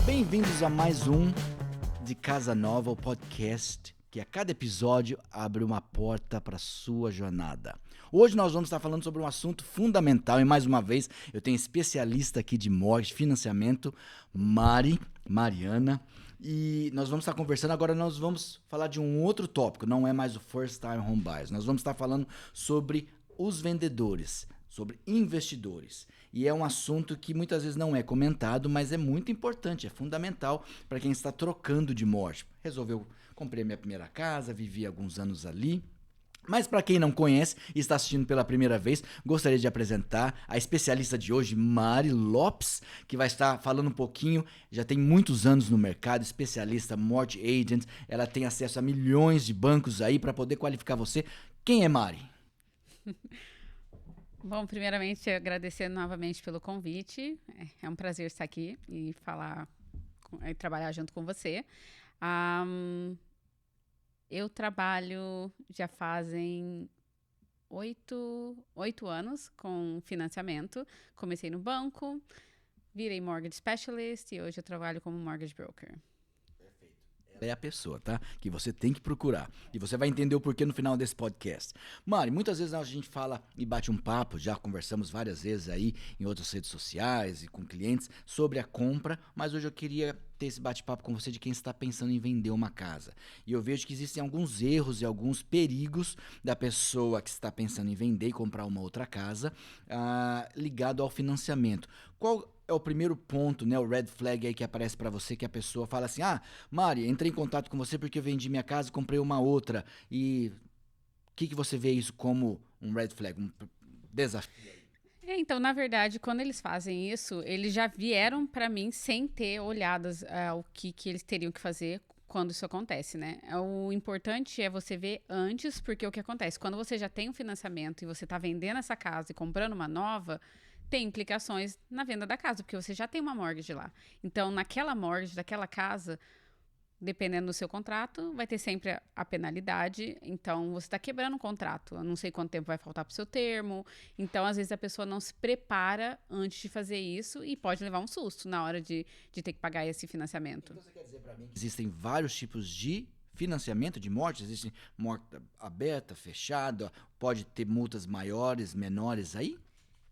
Bem-vindos a mais um de Casa Nova, o podcast que a cada episódio abre uma porta para a sua jornada. Hoje nós vamos estar falando sobre um assunto fundamental e mais uma vez eu tenho especialista aqui de mortgage, financiamento, Mariana, e nós vamos estar conversando. Agora nós vamos falar de um outro tópico, não é mais o First Time Home Buyers, nós vamos estar falando sobre os vendedores, sobre investidores. E é um assunto que muitas vezes não é comentado, mas é muito importante, é fundamental para quem está trocando de morte. Comprei minha primeira casa, vivi alguns anos ali. Mas para quem não conhece e está assistindo pela primeira vez, gostaria de apresentar a especialista de hoje, Mari Lopes, que vai estar falando um pouquinho, já tem muitos anos no mercado, especialista, mortgage agent, ela tem acesso a milhões de bancos aí para poder qualificar você. Quem é Mari? Bom, primeiramente, agradecer novamente pelo convite. É um prazer estar aqui e trabalhar junto com você. Eu trabalho já fazem 8 anos com financiamento. Comecei no banco, virei mortgage specialist e hoje eu trabalho como mortgage broker. É a pessoa, tá? Que você tem que procurar. E você vai entender o porquê no final desse podcast. Mari, muitas vezes a gente fala e bate um papo, já conversamos várias vezes aí em outras redes sociais e com clientes sobre a compra, mas hoje eu queria ter esse bate-papo com você de quem está pensando em vender uma casa. E eu vejo que existem alguns erros e alguns perigos da pessoa que está pensando em vender e comprar uma outra casa ligado ao financiamento. Qual é o primeiro ponto, né, o red flag aí que aparece para você, que a pessoa fala assim: Mari, entrei em contato com você porque eu vendi minha casa e comprei uma outra. E o que você vê isso como um red flag, um desafio? Então, na verdade, quando eles fazem isso, eles já vieram para mim sem ter olhado o que eles teriam que fazer quando isso acontece, né? O importante é você ver antes, porque o que acontece? Quando você já tem um financiamento e você está vendendo essa casa e comprando uma nova, tem implicações na venda da casa, porque você já tem uma mortgage lá. Então, naquela mortgage daquela casa, dependendo do seu contrato, vai ter sempre a penalidade. Então, você está quebrando o contrato. Eu não sei quanto tempo vai faltar para o seu termo. Então, às vezes, a pessoa não se prepara antes de fazer isso e pode levar um susto na hora de ter que pagar esse financiamento. Então, você quer dizer para mim que existem vários tipos de financiamento de morte? Existe morte aberta, fechada, pode ter multas maiores, menores aí?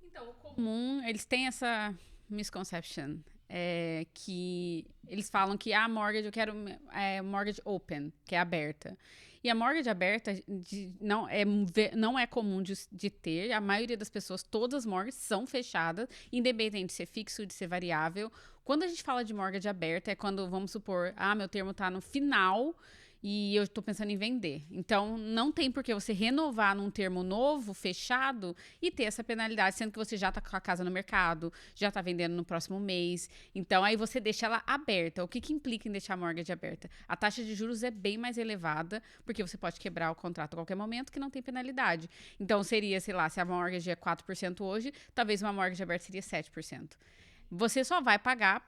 Então, o comum, eles têm essa misconception. Que eles falam que a mortgage, eu quero mortgage open, que é aberta. E a mortgage aberta não é comum de ter. A maioria das pessoas, todas as mortgages são fechadas, independente de ser fixo ou de ser variável. Quando a gente fala de mortgage aberta, é quando, vamos supor, meu termo está no final e eu estou pensando em vender. Então, não tem por que você renovar num termo novo, fechado, e ter essa penalidade, sendo que você já está com a casa no mercado, já está vendendo no próximo mês. Então, aí você deixa ela aberta. O que implica em deixar a mortgage aberta? A taxa de juros é bem mais elevada, porque você pode quebrar o contrato a qualquer momento, que não tem penalidade. Então, seria, sei lá, se a mortgage é 4% hoje, talvez uma mortgage aberta seria 7%. Você só vai pagar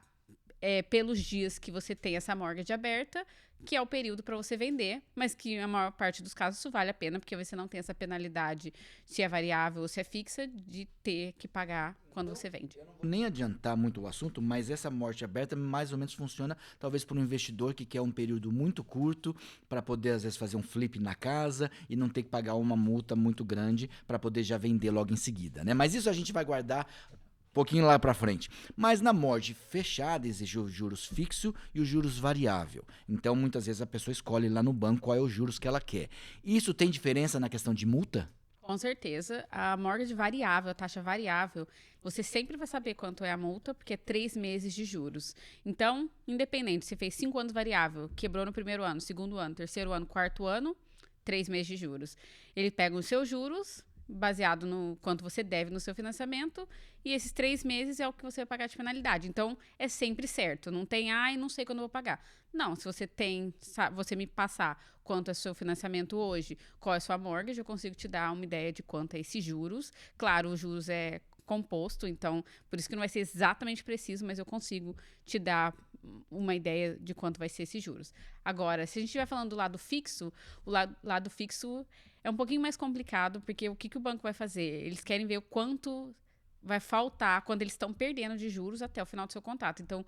pelos dias que você tem essa mortgage aberta, que é o período para você vender, mas que a maior parte dos casos isso vale a pena, porque você não tem essa penalidade, se é variável ou se é fixa, de ter que pagar quando você vende. Eu não vou nem adiantar muito o assunto, mas essa morte aberta mais ou menos funciona talvez para um investidor que quer um período muito curto para poder às vezes fazer um flip na casa e não ter que pagar uma multa muito grande para poder já vender logo em seguida, né? Mas isso a gente vai guardar pouquinho lá para frente. Mas na mortgage fechada existe os juros fixo e os juros variável. Então, muitas vezes a pessoa escolhe lá no banco qual é os juros que ela quer. Isso tem diferença na questão de multa? Com certeza. A mortgage variável, a taxa variável, você sempre vai saber quanto é a multa, porque é 3 meses de juros. Então, independente, você fez 5 anos variável, quebrou no primeiro ano, segundo ano, terceiro ano, quarto ano, 3 meses de juros. Ele pega os seus juros, baseado no quanto você deve no seu financiamento, e esses 3 meses é o que você vai pagar de penalidade. Então, é sempre certo. Não tem, não sei quando eu vou pagar. Não, se você me passar quanto é o seu financiamento hoje, qual é a sua mortgage, eu consigo te dar uma ideia de quanto é esses juros. Claro, os juros é composto, então, por isso que não vai ser exatamente preciso, mas eu consigo te dar uma ideia de quanto vai ser esses juros. Agora, se a gente estiver falando do lado fixo, o lado fixo é um pouquinho mais complicado, porque o que o banco vai fazer? Eles querem ver o quanto vai faltar quando eles estão perdendo de juros até o final do seu contrato. Então,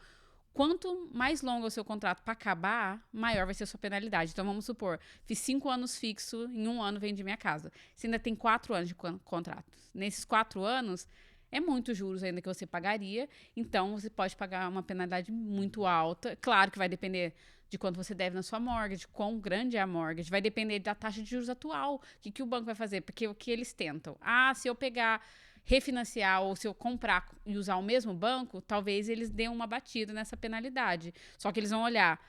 Quanto mais longo é o seu contrato para acabar, maior vai ser a sua penalidade. Então, vamos supor, fiz 5 anos fixo, em 1 ano vendi minha casa. Você ainda tem 4 anos de contrato. Nesses 4 anos, é muito juros ainda que você pagaria. Então, você pode pagar uma penalidade muito alta. Claro que vai depender de quanto você deve na sua mortgage, quão grande é a mortgage. Vai depender da taxa de juros atual. O que o banco vai fazer? Porque o que eles tentam? Se eu pegar... refinanciar ou se eu comprar e usar o mesmo banco, talvez eles dêem uma batida nessa penalidade. Só que eles vão olhar,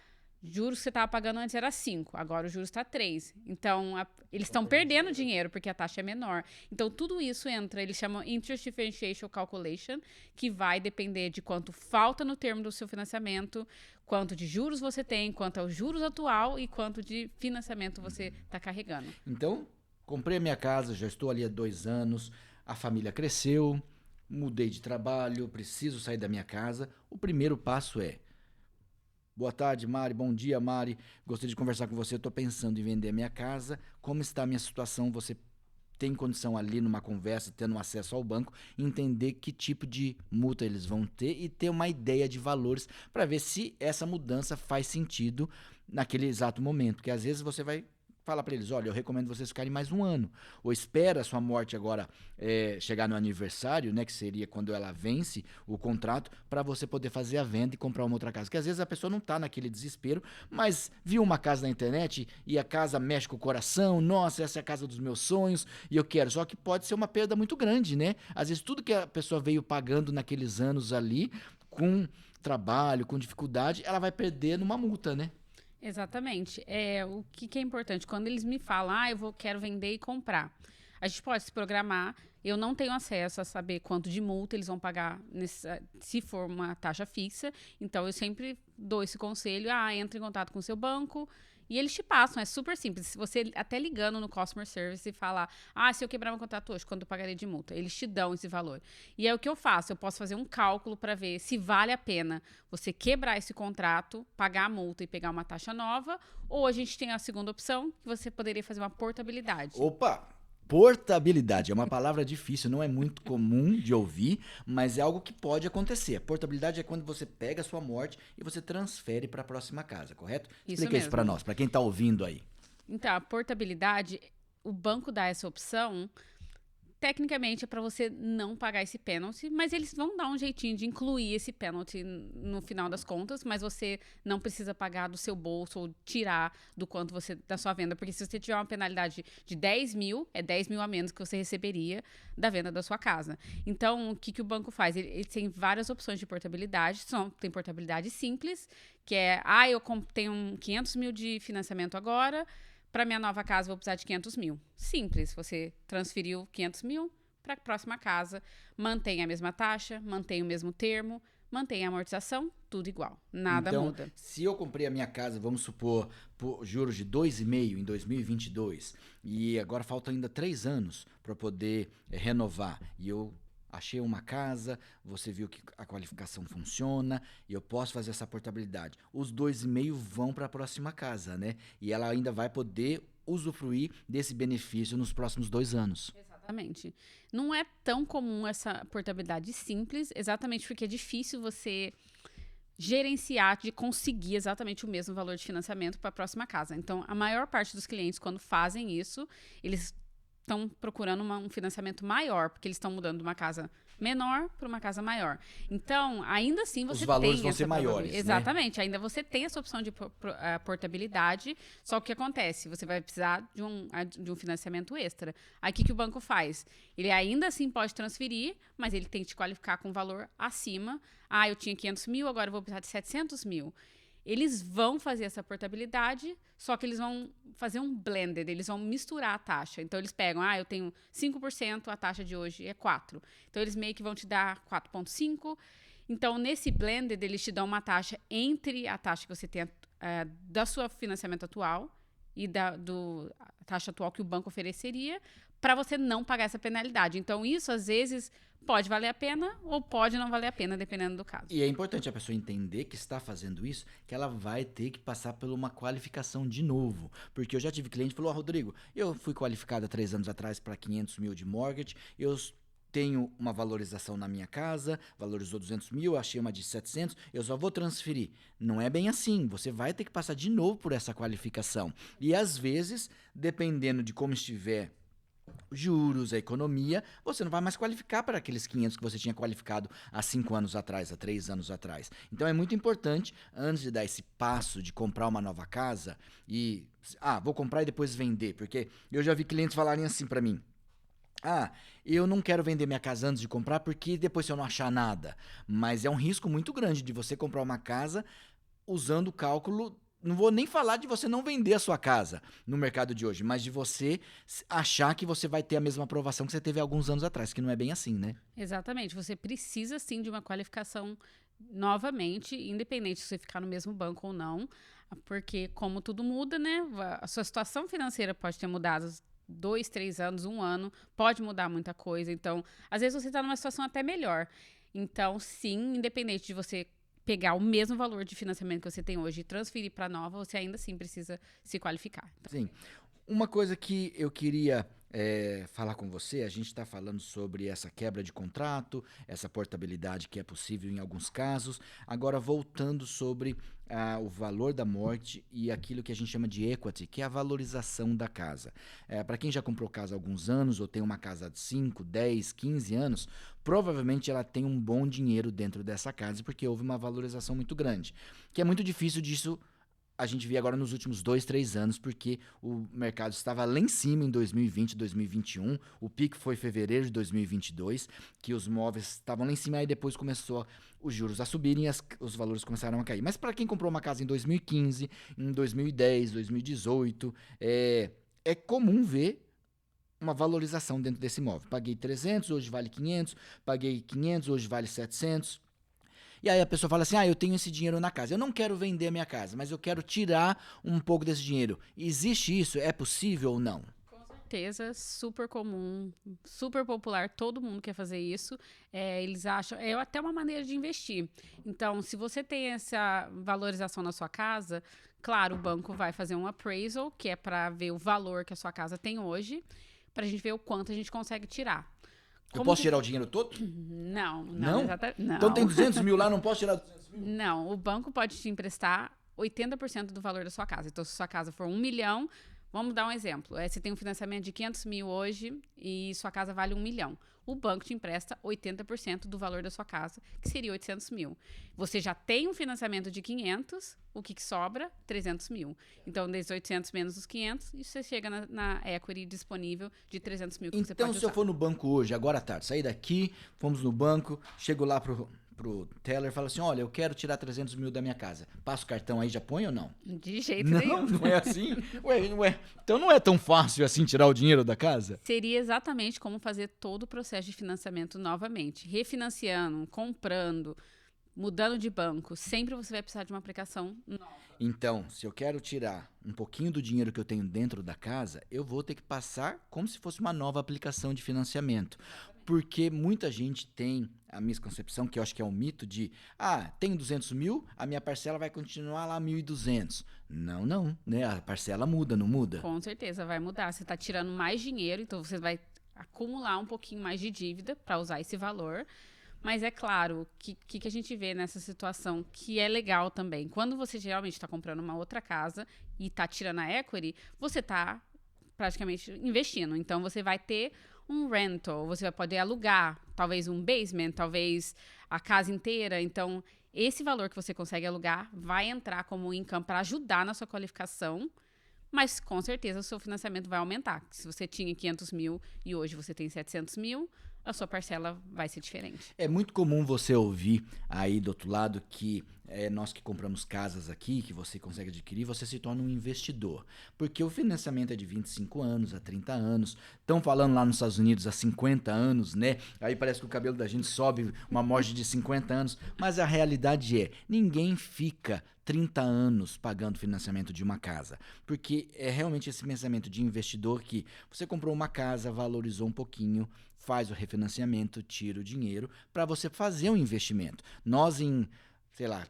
juros que você estava pagando antes era 5, agora o juros está 3. Então, eles estão perdendo dinheiro porque a taxa é menor. Então, tudo isso entra, eles chamam Interest Differential Calculation, que vai depender de quanto falta no termo do seu financiamento, quanto de juros você tem, quanto é o juros atual e quanto de financiamento você está carregando. Então, comprei a minha casa, já estou ali há 2 anos, a família cresceu, mudei de trabalho, preciso sair da minha casa. O primeiro passo é: boa tarde, Mari. Bom dia, Mari. Gostaria de conversar com você. Estou pensando em vender a minha casa. Como está a minha situação? Você tem condição ali numa conversa, tendo acesso ao banco, entender que tipo de multa eles vão ter e ter uma ideia de valores para ver se essa mudança faz sentido naquele exato momento. Porque às vezes você vai falar para eles: olha, eu recomendo vocês ficarem mais 1 ano. Ou espera a sua morte agora chegar no aniversário, né, que seria quando ela vence o contrato, para você poder fazer a venda e comprar uma outra casa. Porque às vezes a pessoa não está naquele desespero, mas viu uma casa na internet e a casa mexe com o coração. Nossa, essa é a casa dos meus sonhos e eu quero. Só que pode ser uma perda muito grande, né? Às vezes tudo que a pessoa veio pagando naqueles anos ali, com trabalho, com dificuldade, ela vai perder numa multa, né? Exatamente. O que é importante? Quando eles me falam, quero vender e comprar, a gente pode se programar. Eu não tenho acesso a saber quanto de multa eles vão pagar se for uma taxa fixa. Então, eu sempre dou esse conselho. Entre em contato com o seu banco e eles te passam. É super simples. Se você até ligando no Customer Service e falar, se eu quebrar meu contrato hoje, quanto eu pagarei de multa? Eles te dão esse valor. E é o que eu faço. Eu posso fazer um cálculo para ver se vale a pena você quebrar esse contrato, pagar a multa e pegar uma taxa nova, ou a gente tem a segunda opção, que você poderia fazer uma portabilidade. Opa! Portabilidade é uma palavra difícil, não é muito comum de ouvir, mas é algo que pode acontecer. A portabilidade é quando você pega a sua morte e você transfere para a próxima casa, correto? Explica isso para nós, para quem está ouvindo aí. Então, a portabilidade, o banco dá essa opção. Tecnicamente é para você não pagar esse pênalti, mas eles vão dar um jeitinho de incluir esse pênalti no final das contas, mas você não precisa pagar do seu bolso ou tirar do quanto você da sua venda, porque se você tiver uma penalidade de 10 mil, é 10 mil a menos que você receberia da venda da sua casa. Então, o que o banco faz? Ele tem várias opções de portabilidade. Tem portabilidade simples, que é, eu tenho 500 mil de financiamento agora, para minha nova casa, vou precisar de 500 mil. Simples, você transferiu 500 mil para a próxima casa, mantém a mesma taxa, mantém o mesmo termo, mantém a amortização, tudo igual, nada muda. Então, se eu comprei a minha casa, vamos supor, por juros de 2,5 em 2022, e agora faltam ainda 3 anos para poder renovar, e eu achei uma casa, você viu que a qualificação funciona e eu posso fazer essa portabilidade. Os 2,5 vão para a próxima casa, né? E ela ainda vai poder usufruir desse benefício nos próximos 2 anos. Exatamente. Não é tão comum essa portabilidade simples, exatamente porque é difícil você gerenciar de conseguir exatamente o mesmo valor de financiamento para a próxima casa. Então, a maior parte dos clientes, quando fazem isso, eles estão procurando um financiamento maior, porque eles estão mudando de uma casa menor para uma casa maior. Então, ainda assim, você tem... Os valores vão ser maiores, exatamente. Né? Ainda você tem essa opção de portabilidade, só que o que acontece? Você vai precisar de um financiamento extra. Aí, o que o banco faz? Ele ainda assim pode transferir, mas ele tem que te qualificar com um valor acima. Eu tinha 500 mil, agora eu vou precisar de 700 mil. Eles vão fazer essa portabilidade, só que eles vão fazer um blended, eles vão misturar a taxa. Então, eles pegam, eu tenho 5%, a taxa de hoje é 4%. Então, eles meio que vão te dar 4,5%. Então, nesse blended, eles te dão uma taxa entre a taxa que você tem da sua financiamento atual e da taxa atual que o banco ofereceria, para você não pagar essa penalidade. Então, isso, às vezes, pode valer a pena ou pode não valer a pena, dependendo do caso. E é importante a pessoa entender que está fazendo isso, que ela vai ter que passar por uma qualificação de novo. Porque eu já tive cliente que falou, Rodrigo, eu fui qualificado há 3 anos atrás para 500 mil de mortgage, eu tenho uma valorização na minha casa, valorizou 200 mil, achei uma de 700, eu só vou transferir. Não é bem assim, você vai ter que passar de novo por essa qualificação. E às vezes, dependendo de como estiver os juros, a economia, você não vai mais qualificar para aqueles 500 que você tinha qualificado há 5 anos atrás, há 3 anos atrás. Então é muito importante, antes de dar esse passo de comprar uma nova casa e, vou comprar e depois vender, porque eu já vi clientes falarem assim para mim, eu não quero vender minha casa antes de comprar porque depois se eu não achar nada. Mas é um risco muito grande de você comprar uma casa usando o cálculo. Não vou nem falar de você não vender a sua casa no mercado de hoje, mas de você achar que você vai ter a mesma aprovação que você teve há alguns anos atrás, que não é bem assim, né? Exatamente. Você precisa, sim, de uma qualificação novamente, independente se você ficar no mesmo banco ou não, porque como tudo muda, né? A sua situação financeira pode ter mudado 2, 3 anos, 1 ano, pode mudar muita coisa. Então, às vezes você está numa situação até melhor. Então, sim, independente de você pegar o mesmo valor de financiamento que você tem hoje e transferir para nova, você ainda assim precisa se qualificar. Então, sim. Uma coisa que eu queria falar com você, a gente está falando sobre essa quebra de contrato, essa portabilidade que é possível em alguns casos. Agora, voltando sobre o valor da morte e aquilo que a gente chama de equity, que é a valorização da casa. Para quem já comprou casa há alguns anos ou tem uma casa de 5, 10, 15 anos, provavelmente ela tem um bom dinheiro dentro dessa casa porque houve uma valorização muito grande. Que é muito difícil disso a gente vê agora nos últimos 2, 3 anos, porque o mercado estava lá em cima em 2020, 2021, o pico foi fevereiro de 2022, que os móveis estavam lá em cima, aí depois começou os juros a subirem e os valores começaram a cair. Mas para quem comprou uma casa em 2015, em 2010, 2018, é comum ver uma valorização dentro desse imóvel. Paguei 300, hoje vale 500, paguei 500, hoje vale 700. E aí a pessoa fala assim, eu tenho esse dinheiro na casa, eu não quero vender a minha casa, mas eu quero tirar um pouco desse dinheiro. Existe isso? É possível ou não? com certeza, super comum, super popular, todo mundo quer fazer isso. Eles acham, é até uma maneira de investir. Então, se você tem essa valorização na sua casa, claro, o banco vai fazer um appraisal, que é para ver o valor que a sua casa tem hoje, para a gente ver o quanto a gente consegue tirar. Eu posso tirar o dinheiro todo? Não, Não? não. Então tem 200 mil lá, não posso tirar 200 mil? Não, o banco pode te emprestar 80% do valor da sua casa. Então, se sua casa for 1 milhão, vamos dar um exemplo. Você tem um financiamento de 500 mil hoje e sua casa vale 1 milhão. O banco te empresta 80% do valor da sua casa, que seria 800 mil. Você já tem um financiamento de 500, o que sobra? 300 mil. Então, desde 800 menos os 500, e você chega na equity disponível de 300 mil que você pode usar. Então, se eu for no banco hoje, agora à tarde, sair daqui, fomos no banco, chego lá pro teller e falo assim, olha, eu quero tirar 300 mil da minha casa. Passa o cartão aí, já põe ou não? De jeito Não, nenhum. não é assim? Ué. Então não é tão fácil assim tirar o dinheiro da casa? Seria exatamente como fazer todo o processo de financiamento novamente. Refinanciando, comprando, mudando de banco. Sempre você vai precisar de uma aplicação nova. Então, se eu quero tirar um pouquinho do dinheiro que eu tenho dentro da casa, eu vou ter que passar como se fosse uma nova aplicação de financiamento. Porque muita gente tem a misconcepção, que eu acho que é um mito, de tenho 200 mil, a minha parcela vai continuar lá 1.200. Não, né? A parcela muda, não muda? Com certeza vai mudar. Você está tirando mais dinheiro, então você vai acumular um pouquinho mais de dívida para usar esse valor. Mas é claro, que a gente vê nessa situação que é legal também. Quando você geralmente está comprando uma outra casa e está tirando a equity, você está praticamente investindo. Então, você vai ter um rental, você vai poder alugar, talvez um basement, talvez a casa inteira. Então, esse valor que você consegue alugar vai entrar como income para ajudar na sua qualificação, mas com certeza o seu financiamento vai aumentar. Se você tinha 500 mil e hoje você tem 700 mil, a sua parcela vai ser diferente. É muito comum você ouvir aí do outro lado que nós que compramos casas aqui, que você consegue adquirir, você se torna um investidor. Porque o financiamento é de 25 anos, a 30 anos. Estão falando lá nos Estados Unidos há 50 anos, né? Aí parece que o cabelo da gente sobe uma morte de 50 anos. Mas a realidade ninguém fica 30 anos pagando financiamento de uma casa. Porque é realmente esse pensamento de investidor que você comprou uma casa, valorizou um pouquinho, faz o refinanciamento, tira o dinheiro para você fazer um investimento. Nós em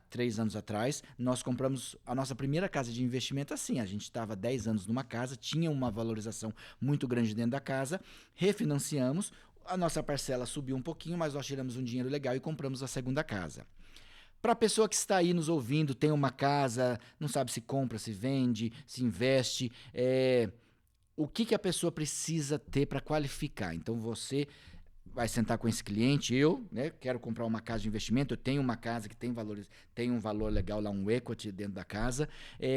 3 anos atrás, nós compramos a nossa primeira casa de investimento assim. A gente estava 10 anos numa casa, tinha uma valorização muito grande dentro da casa, refinanciamos, A nossa parcela subiu um pouquinho, mas nós tiramos um dinheiro legal e compramos a segunda casa. Para a pessoa que está aí nos ouvindo, tem uma casa, não sabe se compra, se vende, se investe, o que a pessoa precisa ter para qualificar? Então você vai sentar com esse cliente, né, quero comprar uma casa de investimento, eu tenho uma casa que tem tem um valor legal lá, um equity dentro da casa.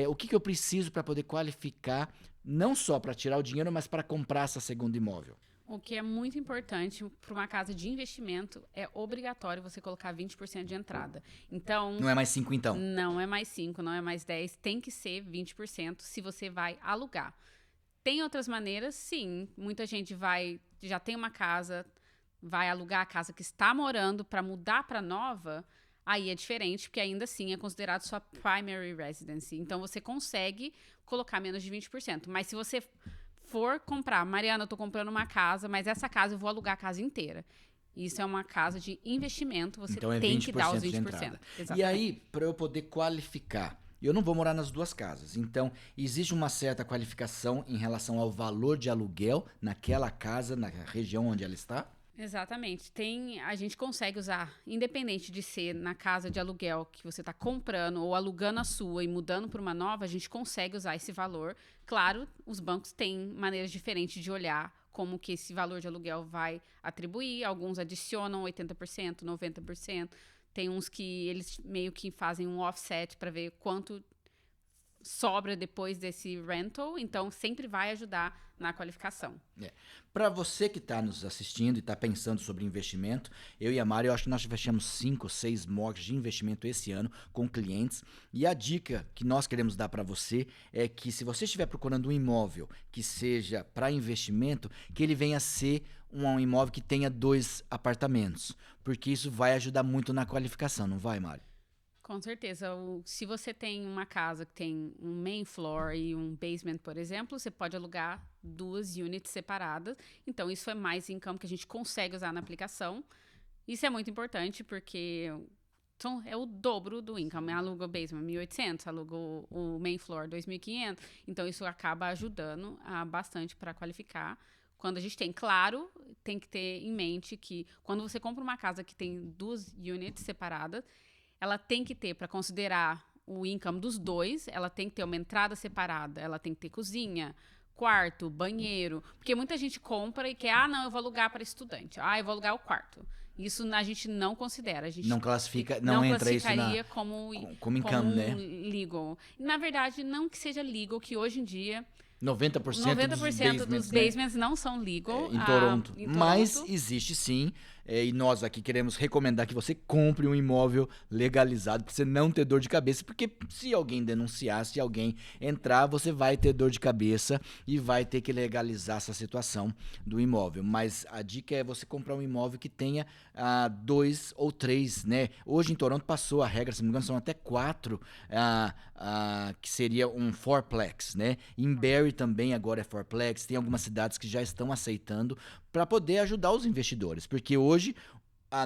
O que eu preciso para poder qualificar, não só para tirar o dinheiro, mas para comprar essa segunda imóvel? O que é muito importante para uma casa de investimento é obrigatório você colocar 20% de entrada. Então, não é mais 5 então? Não é mais 5, não é mais 10, tem que ser 20% se você vai alugar. Tem outras maneiras, sim. Muita gente já tem uma casa, vai alugar a casa que está morando para mudar para nova, aí é diferente, porque ainda assim é considerado sua primary residence. Então, você consegue colocar menos de 20%. Mas se você for comprar, Mariana, eu tô comprando uma casa, mas essa casa eu vou alugar a casa inteira. Isso é uma casa de investimento, você então tem que dar os 20%. De entrada. E aí, para eu poder qualificar, eu não vou morar nas duas casas. Então, existe uma certa qualificação em relação ao valor de aluguel naquela casa, na região onde ela está? Exatamente. A gente consegue usar, independente de ser na casa de aluguel que você está comprando ou alugando a sua e mudando para uma nova, a gente consegue usar esse valor. Claro, os bancos têm maneiras diferentes de olhar como que esse valor de aluguel vai atribuir. Alguns adicionam 80%, 90%. Tem uns que eles meio que fazem um offset para ver quanto sobra depois desse rental, então sempre vai ajudar na qualificação. Para você que está nos assistindo e está pensando sobre investimento, eu e a Mari, eu acho que nós fechamos 5 ou 6 mortgages de investimento esse ano com clientes, e a dica que nós queremos dar para você é que se você estiver procurando um imóvel que seja para investimento, que ele venha a ser um imóvel que tenha 2 apartamentos, porque isso vai ajudar muito na qualificação, não vai, Mari? Com certeza. Se você tem uma casa que tem um main floor e um basement, por exemplo, você pode alugar 2 units separadas. Então, isso é mais income que a gente consegue usar na aplicação. Isso é muito importante porque é o dobro do income. Aluga o basement 1.800, aluga o main floor 2.500. Então, isso acaba ajudando bastante para qualificar. Quando a gente tem, claro, tem que ter em mente que quando você compra uma casa que tem 2 units separadas, ela tem que ter, para considerar o income dos dois, ela tem que ter uma entrada separada, ela tem que ter cozinha, quarto, banheiro. Porque muita gente compra e quer, não, eu vou alugar para estudante. Eu vou alugar o quarto. Isso a gente não considera. A gente não classifica, não entra isso como income, né? Legal. Na verdade, não que seja legal, que hoje em dia 90% dos basements não são legal em Toronto. Mas existe sim. E nós aqui queremos recomendar que você compre um imóvel legalizado para você não ter dor de cabeça, porque se alguém denunciar, se alguém entrar, você vai ter dor de cabeça e vai ter que legalizar essa situação do imóvel. Mas a dica é você comprar um imóvel que tenha 2 ou 3, né? Hoje em Toronto passou a regra, se não me engano, são até 4, que seria um fourplex, né? Em Barrie também agora é fourplex, tem algumas cidades que já estão aceitando para poder ajudar os investidores, porque hoje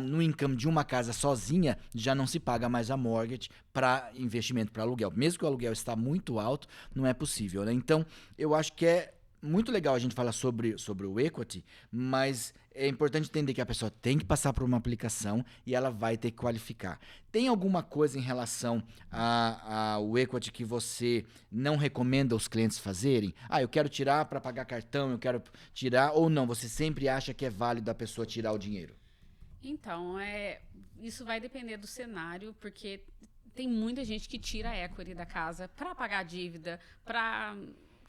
no income de uma casa sozinha já não se paga mais a mortgage para investimento, para aluguel. Mesmo que o aluguel está muito alto, não é possível, né? Então, eu acho que é muito legal a gente falar sobre o equity, mas é importante entender que a pessoa tem que passar por uma aplicação e ela vai ter que qualificar. Tem alguma coisa em relação ao equity que você não recomenda os clientes fazerem? Eu quero tirar para pagar cartão, eu quero tirar, ou não? Você sempre acha que é válido a pessoa tirar o dinheiro? Então, isso vai depender do cenário, porque tem muita gente que tira a equity da casa para pagar a dívida, para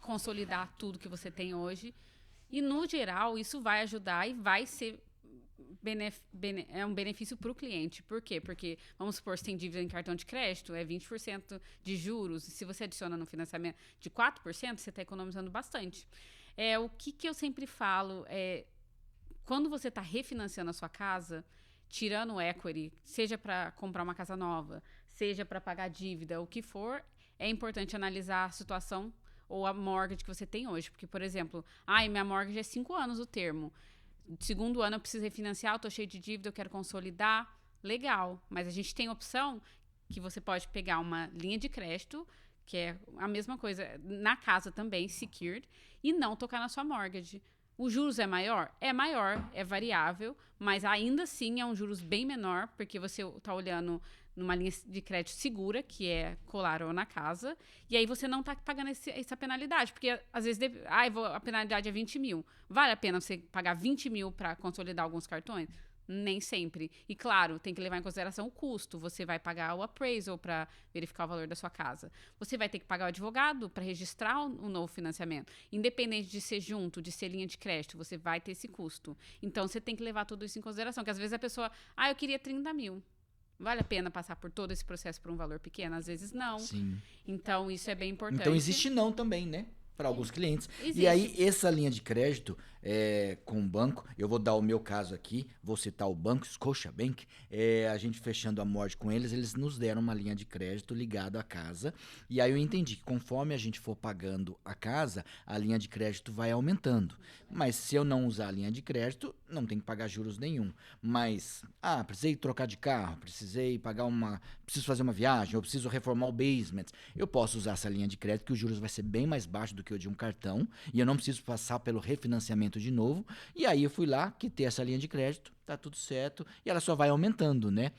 consolidar tudo que você tem hoje. E, no geral, isso vai ajudar e vai ser um benefício para o cliente. Por quê? Porque, vamos supor, se tem dívida em cartão de crédito, é 20% de juros. E se você adiciona no financiamento de 4%, você está economizando bastante. O que eu sempre falo quando você está refinanciando a sua casa, tirando o equity, seja para comprar uma casa nova, seja para pagar dívida, o que for, é importante analisar a situação ou a mortgage que você tem hoje. Porque, por exemplo, minha mortgage é 5 anos o termo. Segundo ano eu preciso refinanciar, eu tô cheio de dívida, eu quero consolidar. Legal, mas a gente tem opção que você pode pegar uma linha de crédito, que é a mesma coisa na casa também, secured, e não tocar na sua mortgage. O juros é maior? É maior, é variável, mas ainda assim é um juros bem menor, porque você está olhando numa linha de crédito segura, que é colar ou na casa, e aí você não está pagando essa penalidade, porque às vezes a penalidade é 20 mil. Vale a pena você pagar 20 mil para consolidar alguns cartões? Nem sempre. E claro, tem que levar em consideração o custo. Você vai pagar o appraisal para verificar o valor da sua casa. Você vai ter que pagar o advogado para registrar o novo financiamento. Independente de ser junto, de ser linha de crédito, você vai ter esse custo. Então, você tem que levar tudo isso em consideração. Porque às vezes a pessoa, eu queria 30 mil. Vale a pena passar por todo esse processo por um valor pequeno? Às vezes não. Sim. Então, isso é bem importante. Então, existe não também, né? Para alguns clientes. Existe. E aí, essa linha de crédito com o banco, eu vou dar o meu caso aqui, vou citar o banco, Scotiabank, a gente fechando a morte com eles, eles nos deram uma linha de crédito ligada à casa, e aí eu entendi que conforme a gente for pagando a casa, a linha de crédito vai aumentando. Mas se eu não usar a linha de crédito, não tem que pagar juros nenhum. Mas, precisei trocar de carro, preciso fazer uma viagem, eu preciso reformar o basement, eu posso usar essa linha de crédito que os juros vai ser bem mais baixo do que o de um cartão, e eu não preciso passar pelo refinanciamento de novo, e aí eu fui lá, quitei essa linha de crédito, tá tudo certo, e ela só vai aumentando, né?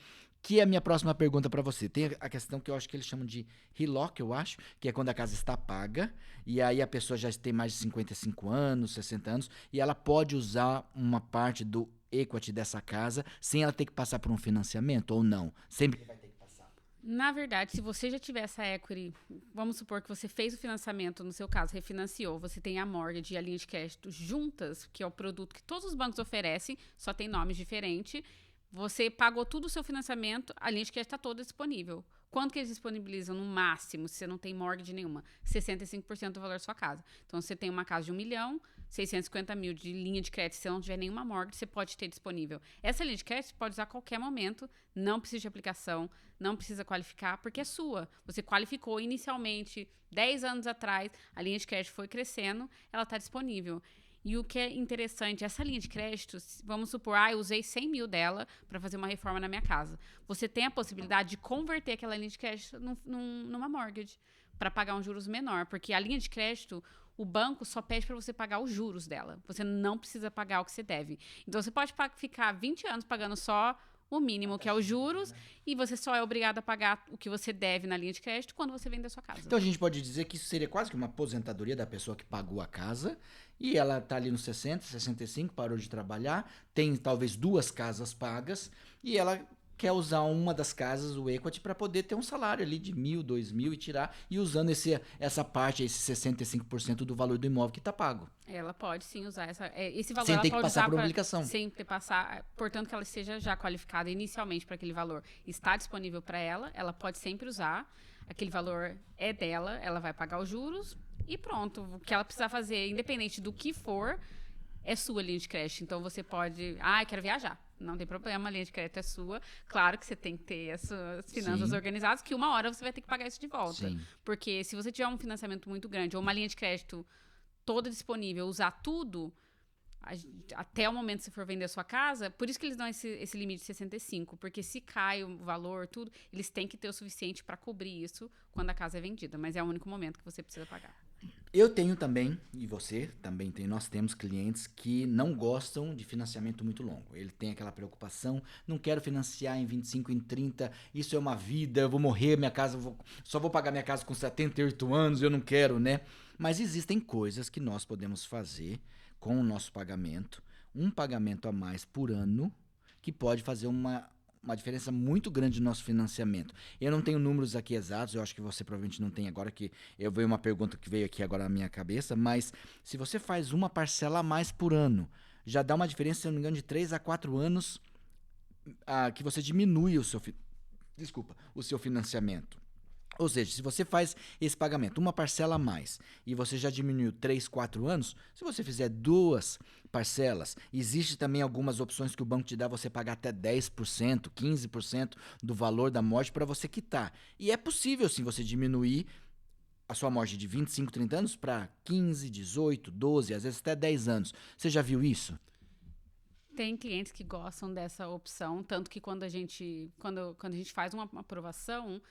Que é a minha próxima pergunta para você. Tem a questão que eu acho que eles chamam de HELOC, eu acho, que é quando a casa está paga, e aí a pessoa já tem mais de 55 anos, 60 anos, e ela pode usar uma parte do equity dessa casa sem ela ter que passar por um financiamento, ou não? Sempre vai ter que passar. Na verdade, se você já tiver essa equity, vamos supor que você fez o financiamento, no seu caso, refinanciou, você tem a mortgage e a linha de crédito juntas, que é o produto que todos os bancos oferecem, só tem nomes diferentes. Você pagou tudo o seu financiamento, a linha de crédito está toda disponível. Quanto que eles disponibilizam no máximo, se você não tem mortgage nenhuma? 65% do valor da sua casa. Então, você tem uma casa de 1 milhão, 650 mil de linha de crédito, se você não tiver nenhuma mortgage, você pode ter disponível. Essa linha de crédito você pode usar a qualquer momento, não precisa de aplicação, não precisa qualificar, porque é sua. Você qualificou inicialmente, 10 anos atrás, a linha de crédito foi crescendo, ela está disponível. E o que é interessante, essa linha de crédito, vamos supor, eu usei 100 mil dela para fazer uma reforma na minha casa. Você tem a possibilidade de converter aquela linha de crédito numa mortgage para pagar um juros menor, porque a linha de crédito, o banco só pede para você pagar os juros dela. Você não precisa pagar o que você deve. Então, você pode ficar 20 anos pagando só o mínimo, que é os juros, e você só é obrigado a pagar o que você deve na linha de crédito quando você vende a sua casa. Então a gente pode dizer que isso seria quase que uma aposentadoria da pessoa que pagou a casa, e ela tá ali nos 60, 65, parou de trabalhar, tem talvez 2 casas pagas, e ela quer usar uma das casas, o equity, para poder ter um salário ali de 1.000, 2.000 e tirar, e usando essa parte, esse 65% do valor do imóvel que está pago. Ela pode sim usar esse valor. Sem ela ter que pode passar usar por obrigação. Sem ter passar, portanto que ela esteja já qualificada inicialmente para aquele valor. Está disponível para ela pode sempre usar, aquele valor é dela, ela vai pagar os juros e pronto. O que ela precisar fazer, independente do que for, é sua linha de crédito. Então você pode, quero viajar. Não tem problema, a linha de crédito é sua. Claro que você tem que ter as suas finanças organizadas, que uma hora você vai ter que pagar isso de volta. Sim. Porque se você tiver um financiamento muito grande ou uma linha de crédito toda disponível, usar tudo, até o momento que você for vender a sua casa, por isso que eles dão esse limite de 65, porque se cai o valor, tudo, eles têm que ter o suficiente para cobrir isso quando a casa é vendida, mas é o único momento que você precisa pagar. Eu tenho também, e você também tem, nós temos clientes que não gostam de financiamento muito longo. Ele tem aquela preocupação, não quero financiar em 25, em 30, isso é uma vida, eu vou morrer, minha casa, só vou pagar minha casa com 78 anos, eu não quero, né? Mas existem coisas que nós podemos fazer com o nosso pagamento, um pagamento a mais por ano, que pode fazer uma diferença muito grande no nosso financiamento. Eu não tenho números aqui exatos, eu acho que você provavelmente não tem agora, que eu veio uma pergunta que veio aqui agora na minha cabeça, mas se você faz uma parcela a mais por ano, já dá uma diferença, se eu não me engano, de 3 a 4 anos que você diminui o seu financiamento. Ou seja, se você faz esse pagamento, uma parcela a mais, e você já diminuiu 3, 4 anos, se você fizer 2 parcelas, existe também algumas opções que o banco te dá, você pagar até 10%, 15% do valor da morte para você quitar. E é possível, sim, você diminuir a sua morte de 25, 30 anos para 15, 18, 12, às vezes até 10 anos. Você já viu isso? Tem clientes que gostam dessa opção, tanto que quando a gente faz uma aprovação,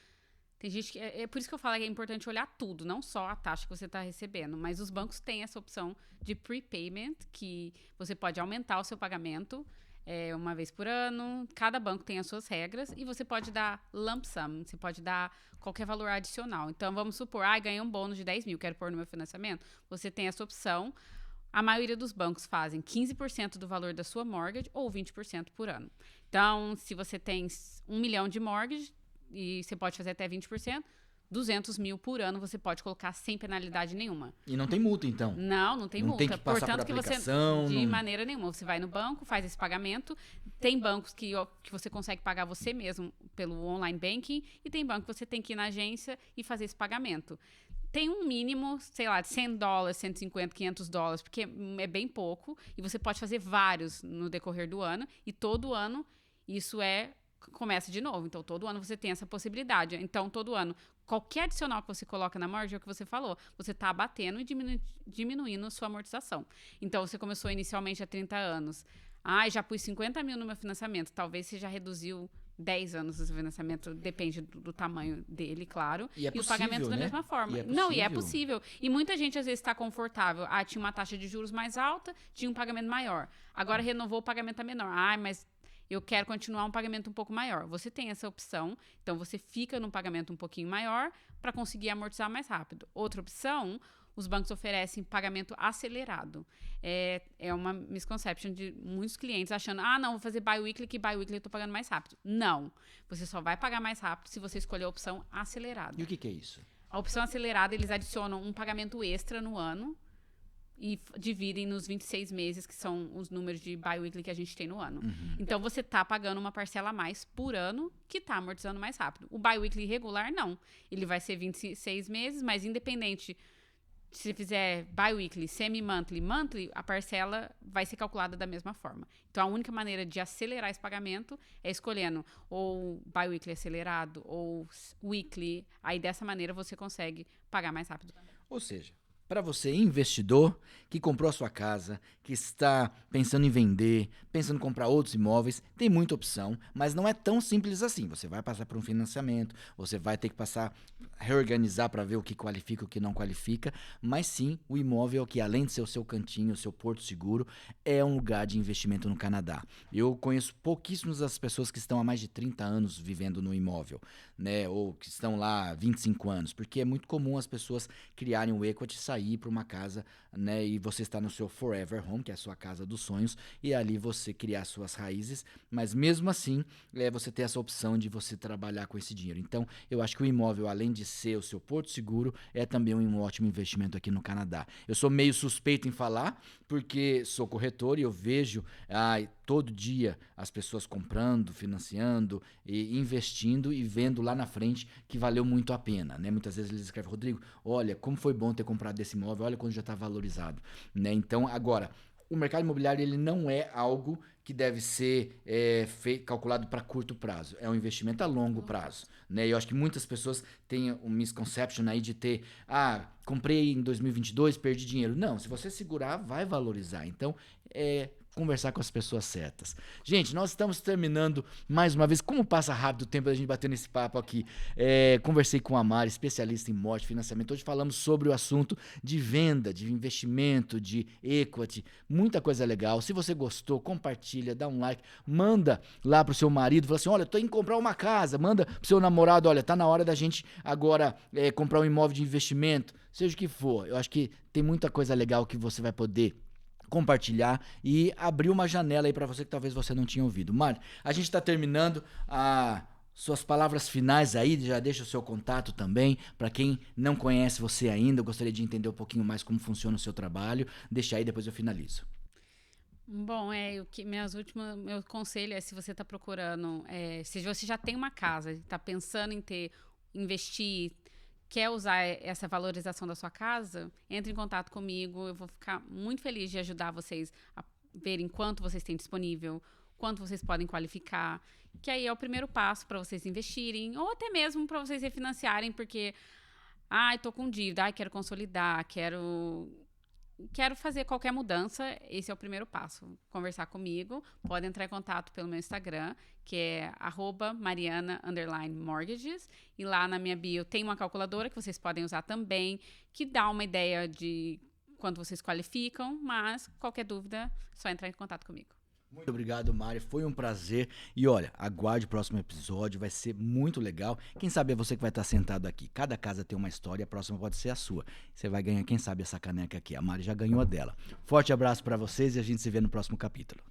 Tem gente que. É por isso que eu falo que é importante olhar tudo, não só a taxa que você está recebendo. Mas os bancos têm essa opção de prepayment, que você pode aumentar o seu pagamento uma vez por ano. Cada banco tem as suas regras. E você pode dar lump sum, você pode dar qualquer valor adicional. Então, vamos supor, ganhei um bônus de 10 mil, quero pôr no meu financiamento. Você tem essa opção. A maioria dos bancos fazem 15% do valor da sua mortgage ou 20% por ano. Então, se você tem 1 milhão de mortgage, e você pode fazer até 20%, 200 mil por ano você pode colocar sem penalidade nenhuma. E não tem multa, então? Não tem multa. Tem que passar Portanto, por aplicação, de maneira nenhuma. Você vai no banco, faz esse pagamento. Tem bancos que você consegue pagar você mesmo pelo online banking e tem banco que você tem que ir na agência e fazer esse pagamento. Tem um mínimo, sei lá, de $100, 150, $500, porque é bem pouco. E você pode fazer vários no decorrer do ano. E todo ano isso começa de novo. Então, todo ano você tem essa possibilidade. Então, todo ano, qualquer adicional que você coloca na mortgage, é o que você falou, você está abatendo e diminuindo a sua amortização. Então, você começou inicialmente há 30 anos. Já pus 50 mil no meu financiamento. Talvez você já reduziu 10 anos do financiamento, depende do tamanho dele, claro. E o pagamento da mesma forma. E é possível. E muita gente, às vezes, está confortável. Tinha uma taxa de juros mais alta, tinha um pagamento maior. Agora renovou, o pagamento é menor. Mas eu quero continuar um pagamento um pouco maior. Você tem essa opção, então você fica num pagamento um pouquinho maior para conseguir amortizar mais rápido. Outra opção, os bancos oferecem pagamento acelerado. É uma misconception de muitos clientes achando, não, vou fazer bi-weekly, que bi-weekly eu estou pagando mais rápido. Não, você só vai pagar mais rápido se você escolher a opção acelerada. E o que é isso? A opção acelerada, eles adicionam um pagamento extra no ano, e dividem nos 26 meses, que são os números de bi-weekly que a gente tem no ano. Então, você está pagando uma parcela a mais por ano, que está amortizando mais rápido. O bi-weekly regular, não. Ele vai ser 26 meses, mas independente se você fizer bi-weekly, semi-monthly, monthly, a parcela vai ser calculada da mesma forma. Então, a única maneira de acelerar esse pagamento é escolhendo ou bi-weekly acelerado ou weekly. Aí, dessa maneira, você consegue pagar mais rápido. Ou seja, para você, investidor, que comprou a sua casa, que está pensando em vender, pensando em comprar outros imóveis, tem muita opção, mas não é tão simples assim. Você vai passar por um financiamento, você vai ter que reorganizar para ver o que qualifica e o que não qualifica, mas sim, o imóvel que além de ser o seu cantinho, o seu porto seguro, é um lugar de investimento no Canadá. Eu conheço pouquíssimas das pessoas que estão há mais de 30 anos vivendo no imóvel, né, ou que estão lá há 25 anos, porque é muito comum as pessoas criarem o equity, sair para uma casa, né, e você está no seu forever home, que é a sua casa dos sonhos, e ali você criar suas raízes, mas mesmo assim, você ter essa opção de você trabalhar com esse dinheiro. Então, eu acho que o imóvel, além de ser o seu porto seguro, é também um ótimo investimento aqui no Canadá. Eu sou meio suspeito em falar, porque sou corretor e eu vejo todo dia as pessoas comprando, financiando e investindo e vendo lá na frente que valeu muito a pena, né? Muitas vezes eles escrevem, Rodrigo, olha, como foi bom ter comprado esse imóvel, olha quando já está valorizado, né? Então, agora, o mercado imobiliário ele não é algo que deve ser calculado para curto prazo. É um investimento a longo prazo, né? Eu acho que muitas pessoas têm um misconception aí de ter, comprei em 2022, perdi dinheiro. Não, se você segurar, vai valorizar. Então, conversar com as pessoas certas. Gente, nós estamos terminando mais uma vez. Como passa rápido o tempo da gente bater nesse papo aqui. Conversei com a Mari, especialista em mortgage, financiamento. Hoje falamos sobre o assunto de venda, de investimento, de equity. Muita coisa legal. Se você gostou, compartilha, dá um like. Manda lá pro seu marido. Fala assim, olha, tô indo comprar uma casa. Manda pro seu namorado, olha, tá na hora da gente agora comprar um imóvel de investimento. Seja o que for. Eu acho que tem muita coisa legal que você vai poder compartilhar e abrir uma janela aí para você que talvez você não tinha ouvido. Mário, a gente está terminando. Suas palavras finais aí, já deixa o seu contato também, para quem não conhece você ainda, eu gostaria de entender um pouquinho mais como funciona o seu trabalho. Deixa aí, depois eu finalizo. Bom, meu conselho é, se você está procurando, se você já tem uma casa, está pensando em investir, quer usar essa valorização da sua casa, entre em contato comigo. Eu vou ficar muito feliz de ajudar vocês a verem quanto vocês têm disponível, quanto vocês podem qualificar, que aí é o primeiro passo para vocês investirem, ou até mesmo para vocês refinanciarem, porque, estou com dívida, quero consolidar, quero quero fazer qualquer mudança, esse é o primeiro passo. Conversar comigo, pode entrar em contato pelo meu Instagram, que é @mariana_mortgages. E lá na minha bio tem uma calculadora que vocês podem usar também, que dá uma ideia de quanto vocês qualificam, mas qualquer dúvida, é só entrar em contato comigo. Muito obrigado, Mari. Foi um prazer. E olha, aguarde o próximo episódio, vai ser muito legal. Quem sabe é você que vai estar sentado aqui. Cada casa tem uma história, a próxima pode ser a sua. Você vai ganhar, quem sabe, essa caneca aqui. A Mari já ganhou a dela. Forte abraço para vocês e a gente se vê no próximo capítulo.